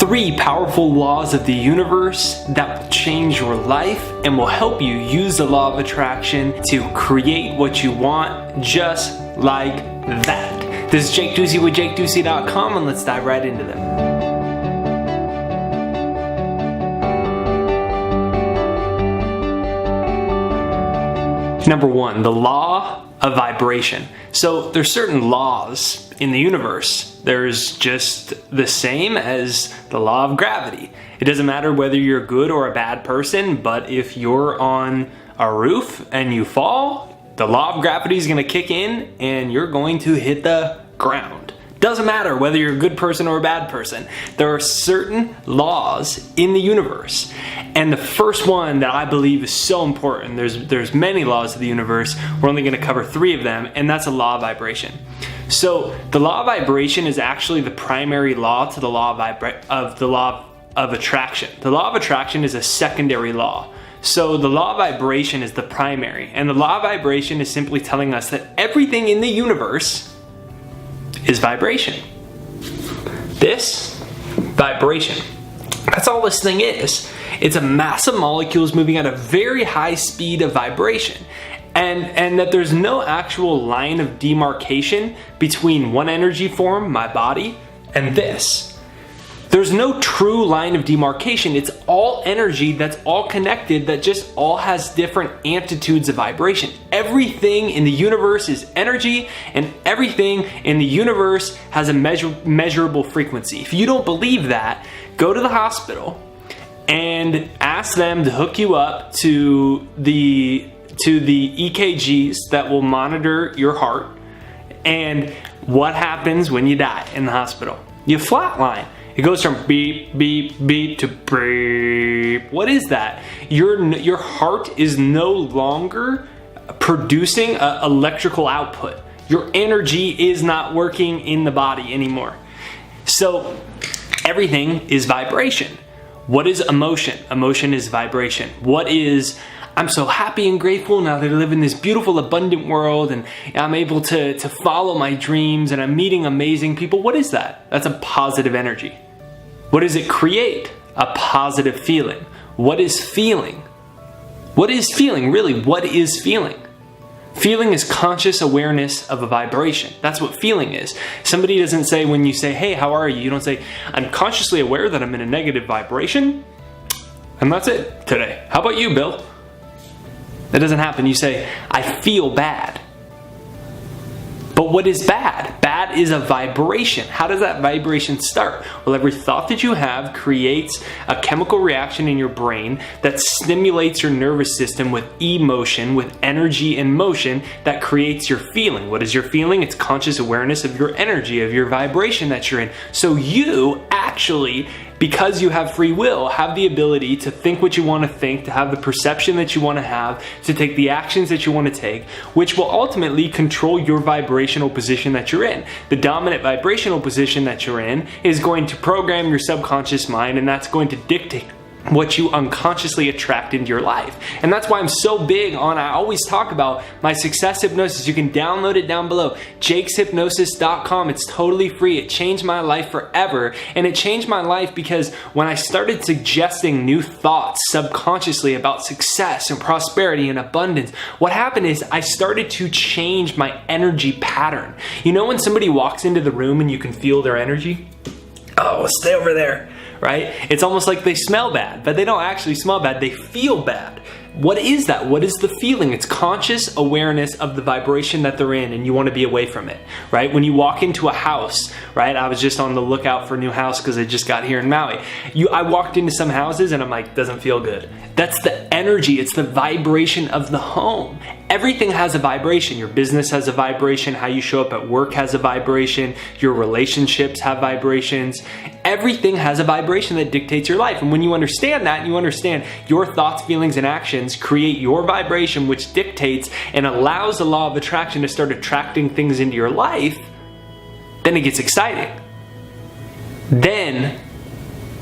3 powerful laws of the universe that will change your life and will help you use the law of attraction to create what you want just like that. This is Jake Ducey with JakeDucey.com, and let's dive right into them. Number 1, the law of vibration. So there's certain laws in the universe. There's just the same as the law of gravity. It doesn't matter whether you're a good or a bad person, but if you're on a roof and you fall, the law of gravity is going to kick in and you're going to hit the ground. Doesn't matter whether you're a good person or a bad person. There are certain laws in the universe. And the first one that I believe is so important, there's many laws of the universe, we're only going to cover 3 of them, and that's a law of vibration. So the law of vibration is actually the primary law to the law of attraction. The law of attraction is a secondary law. So the law of vibration is the primary, and the law of vibration is simply telling us that everything in the universe is vibration. This vibration. That's all this thing is. It's a mass of molecules moving at a very high speed of vibration. And that there's no actual line of demarcation between one energy form, my body, and this. There's no true line of demarcation. It's all energy that's all connected, that just all has different amplitudes of vibration. Everything in the universe is energy, and everything in the universe has a measurable frequency. If you don't believe that, go to the hospital and ask them to hook you up to the EKGs that will monitor your heart. And what happens when you die in the hospital? You flatline. It goes from beep, beep, beep to beep. What is that? Your heart is no longer producing electrical output. Your energy is not working in the body anymore. So everything is vibration. What is emotion? Emotion is vibration. What is I'm so happy and grateful now that I live in this beautiful, abundant world, and I'm able to follow my dreams, and I'm meeting amazing people. What is that? That's a positive energy. What does it create? A positive feeling. What is feeling? What is feeling? Really, what is feeling? Feeling is conscious awareness of a vibration. That's what feeling is. Somebody doesn't say, when you say, hey, how are you? You don't say, I'm consciously aware that I'm in a negative vibration, and that's it today. How about you, Bill? That doesn't happen. You say, I feel bad. But what is bad? Bad is a vibration. How does that vibration start? Well, every thought that you have creates a chemical reaction in your brain that stimulates your nervous system with emotion, with energy and motion that creates your feeling. What is your feeling? It's conscious awareness of your energy, of your vibration that you're in. So you actually, because you have free will, have the ability to think what you want to think, to have the perception that you want to have, to take the actions that you want to take, which will ultimately control your vibrational position that you're in. The dominant vibrational position that you're in is going to program your subconscious mind, and that's going to dictate what you unconsciously attract into your life. And that's why I'm so big on, I always talk about my success hypnosis. You can download it down below, jakeshypnosis.com. It's totally free. It changed my life forever. And it changed my life because when I started suggesting new thoughts subconsciously about success and prosperity and abundance, what happened is I started to change my energy pattern. You know when somebody walks into the room and you can feel their energy? Oh, stay over there. Right? It's almost like they smell bad, but they don't actually smell bad. They feel bad. What is that? What is the feeling? It's conscious awareness of the vibration that they're in, and you want to be away from it, right? When you walk into a house, right? I was just on the lookout for a new house because I just got here in Maui. I walked into some houses and I'm like, doesn't feel good. That's the energy. It's the vibration of the home. Everything has a vibration. Your business has a vibration. How you show up at work has a vibration. Your relationships have vibrations. Everything has a vibration that dictates your life. And when you understand that, you understand your thoughts, feelings, and actions create your vibration, which dictates and allows the law of attraction to start attracting things into your life, then it gets exciting. Then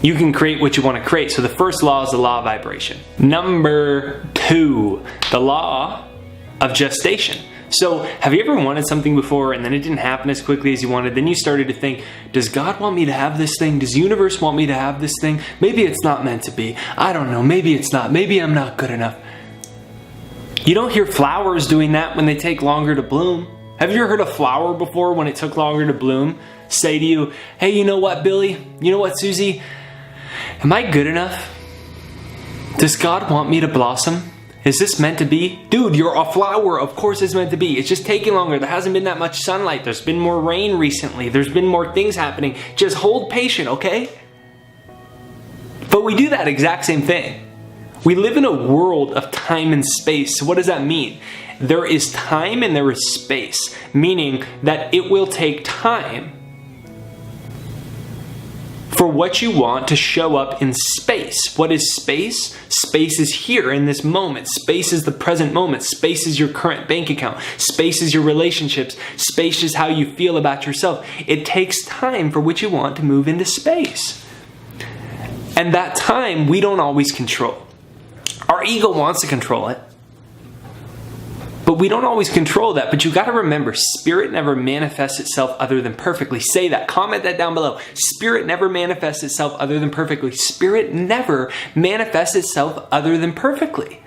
you can create what you want to create. So the first law is the law of vibration. Number 2, the law of gestation. So have you ever wanted something before and then it didn't happen as quickly as you wanted? Then you started to think, does God want me to have this thing? Does the universe want me to have this thing? Maybe it's not meant to be. I don't know. Maybe it's not. Maybe I'm not good enough. You don't hear flowers doing that when they take longer to bloom. Have you ever heard a flower before when it took longer to bloom say to you, hey, you know what, Billy? You know what, Susie? Am I good enough? Does God want me to blossom? Is this meant to be? Dude, you're a flower. Of course it's meant to be. It's just taking longer. There hasn't been that much sunlight. There's been more rain recently. There's been more things happening. Just hold patient, okay? But we do that exact same thing. We live in a world of time and space. So what does that mean? There is time and there is space, meaning that it will take time for what you want to show up in space. What is space? Space is here in this moment. Space is the present moment. Space is your current bank account. Space is your relationships. Space is how you feel about yourself. It takes time for what you want to move into space. And that time we don't always control. Our ego wants to control it, but we don't always control that. But you got to remember, spirit never manifests itself other than perfectly. Say that. Comment that down below. Spirit never manifests itself other than perfectly. Spirit never manifests itself other than perfectly.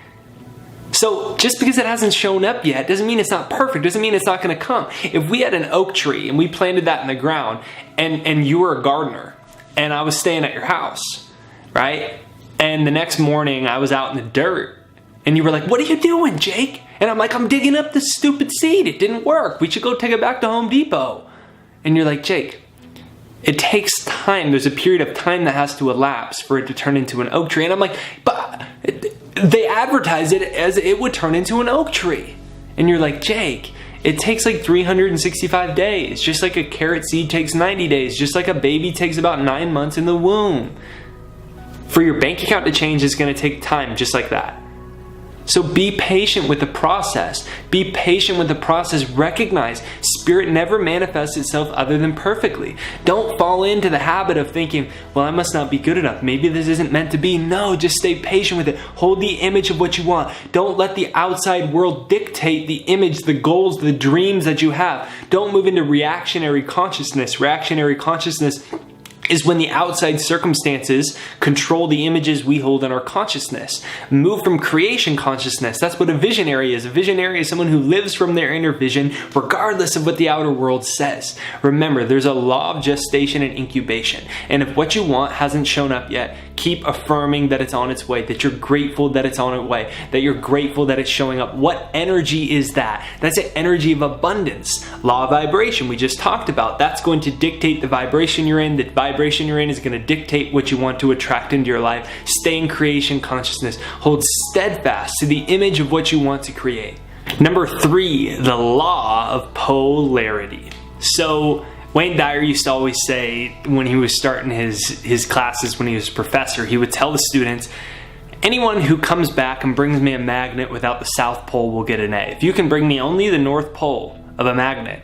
So just because it hasn't shown up yet doesn't mean it's not perfect. Doesn't mean it's not going to come. If we had an oak tree and we planted that in the ground and you were a gardener and I was staying at your house, right? And the next morning I was out in the dirt and you were like, what are you doing, Jake? And I'm like, I'm digging up this stupid seed. It didn't work. We should go take it back to Home Depot. And you're like, Jake, it takes time. There's a period of time that has to elapse for it to turn into an oak tree. And I'm like, but they advertise it as it would turn into an oak tree. And you're like, Jake, it takes like 365 days. Just like a carrot seed takes 90 days. Just like a baby takes about 9 months in the womb. For your bank account to change, it's going to take time just like that. So be patient with the process. Be patient with the process. Recognize spirit never manifests itself other than perfectly. Don't fall into the habit of thinking, well, I must not be good enough. Maybe this isn't meant to be. No, just stay patient with it. Hold the image of what you want. Don't let the outside world dictate the image, the goals, the dreams that you have. Don't move into reactionary consciousness. Reactionary consciousness is when the outside circumstances control the images we hold in our consciousness. Move from creation consciousness. That's what a visionary is. A visionary is someone who lives from their inner vision regardless of what the outer world says. Remember, there's a law of gestation and incubation. And if what you want hasn't shown up yet, keep affirming that it's on its way, that you're grateful that it's on its way, that you're grateful that it's showing up. What energy is that? That's an energy of abundance. Law of vibration we just talked about. That's going to dictate the vibration you're in. The vibration you're in is going to dictate what you want to attract into your life. Stay in creation consciousness. Hold steadfast to the image of what you want to create. Number 3, the law of polarity. So Wayne Dyer used to always say when he was starting his classes when he was a professor, he would tell the students, anyone who comes back and brings me a magnet without the South Pole will get an A. If you can bring me only the North Pole of a magnet,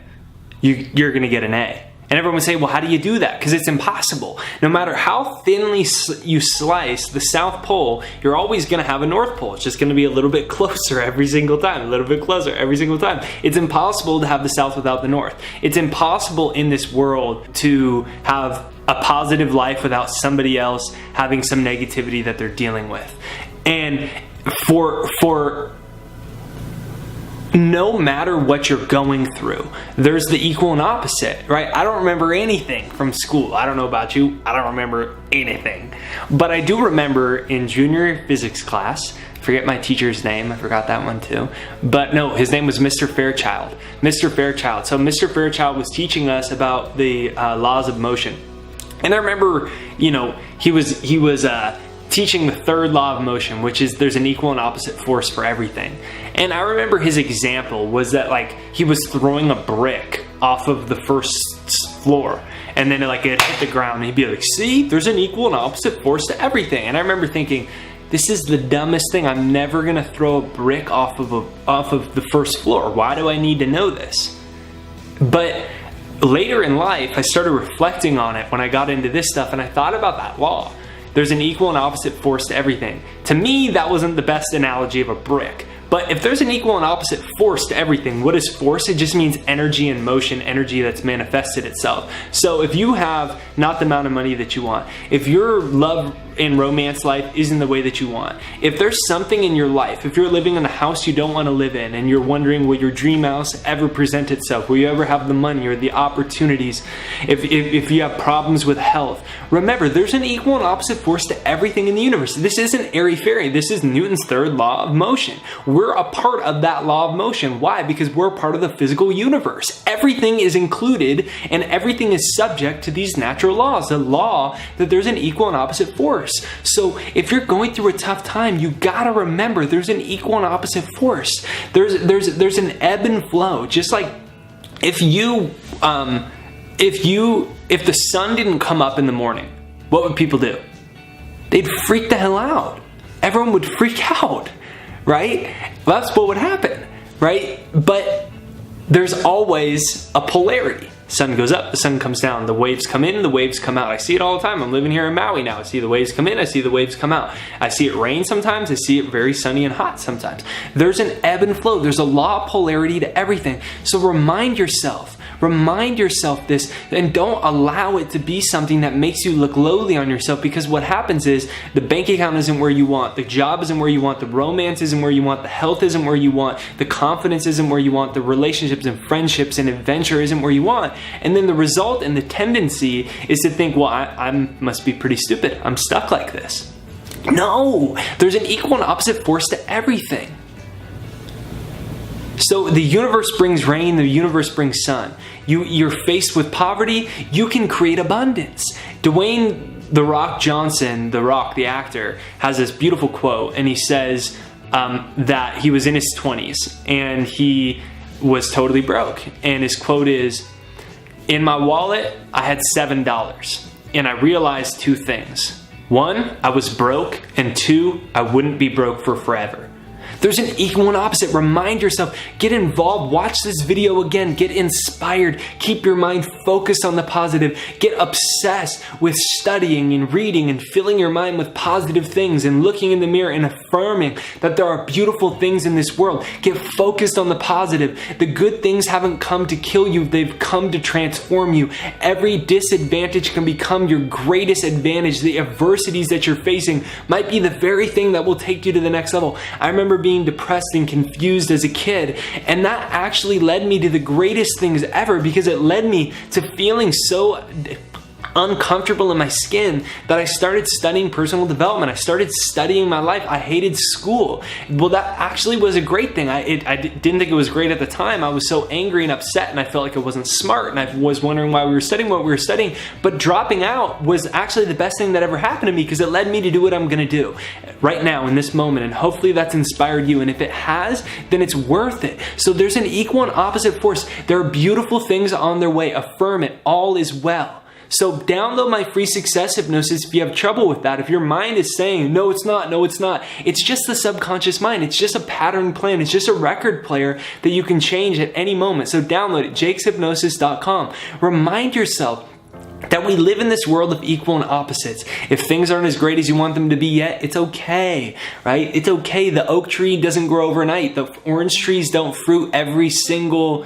you're going to get an A. And everyone would say, well, how do you do that? Because it's impossible. No matter how thinly you slice the South Pole, you're always going to have a North Pole. It's just going to be a little bit closer every single time, a little bit closer every single time. It's impossible to have the South without the North. It's impossible in this world to have a positive life without somebody else having some negativity that they're dealing with. And for no matter what you're going through, there's the equal and opposite, right? I don't remember anything from school. I don't know about you. I don't remember anything. But I do remember in junior physics class, forget my teacher's name. I forgot that one too. But no, his name was Mr. Fairchild. Mr. Fairchild. So Mr. Fairchild was teaching us about the laws of motion. And I remember, he was teaching the third law of motion, which is there's an equal and opposite force for everything. And I remember his example was that he was throwing a brick off of the first floor and then it hit the ground and he'd be like, see, there's an equal and opposite force to everything. And I remember thinking, this is the dumbest thing. I'm never gonna throw a brick off of the first floor. Why do I need to know this? But later in life, I started reflecting on it when I got into this stuff and I thought about that law. There's an equal and opposite force to everything. To me, that wasn't the best analogy of a brick. But if there's an equal and opposite force to everything, what is force? It just means energy in motion, energy that's manifested itself. So if you have not the amount of money that you want, if your love and romance life isn't the way that you want, if there's something in your life, if you're living in a house you don't want to live in and you're wondering will your dream house ever present itself, will you ever have the money or the opportunities, if you have problems with health, remember there's an equal and opposite force to everything in the universe. This isn't airy-fairy. This is Newton's third law of motion. We're a part of that law of motion. Why? Because we're part of the physical universe. Everything is included and everything is subject to these natural laws. The law that there's an equal and opposite force. So if you're going through a tough time, you gotta remember there's an equal and opposite force. There's an ebb and flow. Just like if the sun didn't come up in the morning, what would people do? They'd freak the hell out. Everyone would freak out, right? That's what would happen, right? But there's always a polarity. Sun goes up, the sun comes down, the waves come in, the waves come out. I see it all the time. I'm living here in Maui now. I see the waves come in, I see the waves come out. I see it rain sometimes, I see it very sunny and hot sometimes. There's an ebb and flow. There's a law of polarity to everything. So remind yourself this, and don't allow it to be something that makes you look lowly on yourself, because what happens is the bank account isn't where you want, the job isn't where you want, the romance isn't where you want, the health isn't where you want, the confidence isn't where you want, the relationships and friendships and adventure isn't where you want. And then the result and the tendency is to think, well, I must be pretty stupid. I'm stuck like this. No, there's an equal and opposite force to everything. So the universe brings rain, the universe brings sun. You're faced with poverty, you can create abundance. Dwayne "The Rock" Johnson, The Rock, the actor, has this beautiful quote, and he says that he was in his 20s and he was totally broke. And his quote is, "In my wallet, I had $7, and I realized two things. One, I was broke, and two, I wouldn't be broke for forever." There's an equal and opposite. Remind yourself, get involved, watch this video again, get inspired, keep your mind focused on the positive, get obsessed with studying and reading and filling your mind with positive things and looking in the mirror and affirming that there are beautiful things in this world. Get focused on the positive. The good things haven't come to kill you, they've come to transform you. Every disadvantage can become your greatest advantage. The adversities that you're facing might be the very thing that will take you to the next level. I remember being depressed and confused as a kid, and that actually led me to the greatest things ever, because it led me to feeling so uncomfortable in my skin that I started studying personal development. I started studying my life. I hated school. Well, that actually was a great thing. I didn't think it was great at the time. I was so angry and upset, and I felt like I wasn't smart, and I was wondering why we were studying what we were studying. But dropping out was actually the best thing that ever happened to me, because it led me to do what I'm going to do right now in this moment. And hopefully that's inspired you. And if it has, then it's worth it. So there's an equal and opposite force. There are beautiful things on their way. Affirm it. All is well. So download my free success hypnosis if you have trouble with that. If your mind is saying, no, it's not, no, it's not. It's just the subconscious mind. It's just a pattern plan. It's just a record player that you can change at any moment. So download it, jakeshypnosis.com. Remind yourself that we live in this world of equal and opposites. If things aren't as great as you want them to be yet, it's okay, right? It's okay. The oak tree doesn't grow overnight. The orange trees don't fruit every single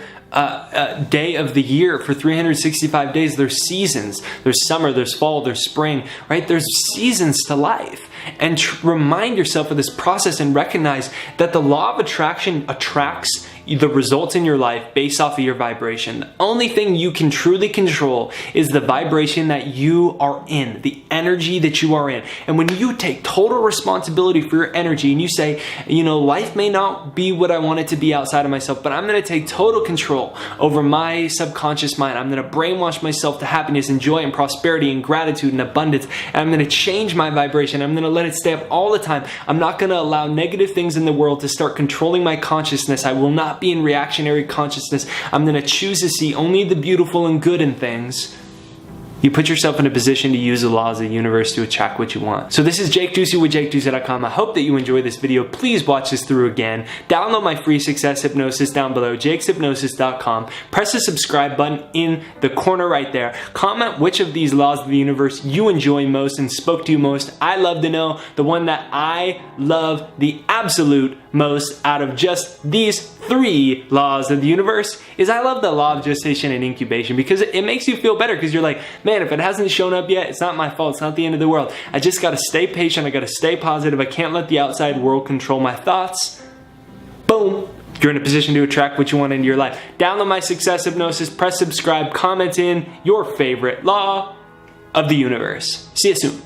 day of the year for 365 days. There's seasons. There's summer, there's fall, there's spring, right? There's seasons to life. And remind yourself of this process and recognize that the law of attraction attracts the results in your life based off of your vibration. The only thing you can truly control is the vibration that you are in, the energy that you are in. And when you take total responsibility for your energy and you say, you know, life may not be what I want it to be outside of myself, but I'm going to take total control over my subconscious mind. I'm going to brainwash myself to happiness and joy and prosperity and gratitude and abundance. And I'm going to change my vibration. I'm going to let it stay up all the time. I'm not going to allow negative things in the world to start controlling my consciousness. I will not be in reactionary consciousness. I'm going to choose to see only the beautiful and good in things. You put yourself in a position to use the laws of the universe to attract what you want. So this is Jake Ducey with JakeDucey.com. I hope that you enjoyed this video. Please watch this through again. Download my free success hypnosis down below, jakeshypnosis.com. Press the subscribe button in the corner right there. Comment which of these laws of the universe you enjoy most and spoke to you most. I love to know the one that I love the absolute most out of just these 3 laws of the universe is I love the law of gestation and incubation, because it makes you feel better, because you're like, man, if it hasn't shown up yet, it's not my fault, it's not the end of the world. I just gotta stay patient, I gotta stay positive, I can't let the outside world control my thoughts. Boom. You're in a position to attract what you want into your life. Download my success hypnosis, press subscribe, comment in your favorite law of the universe. See you soon.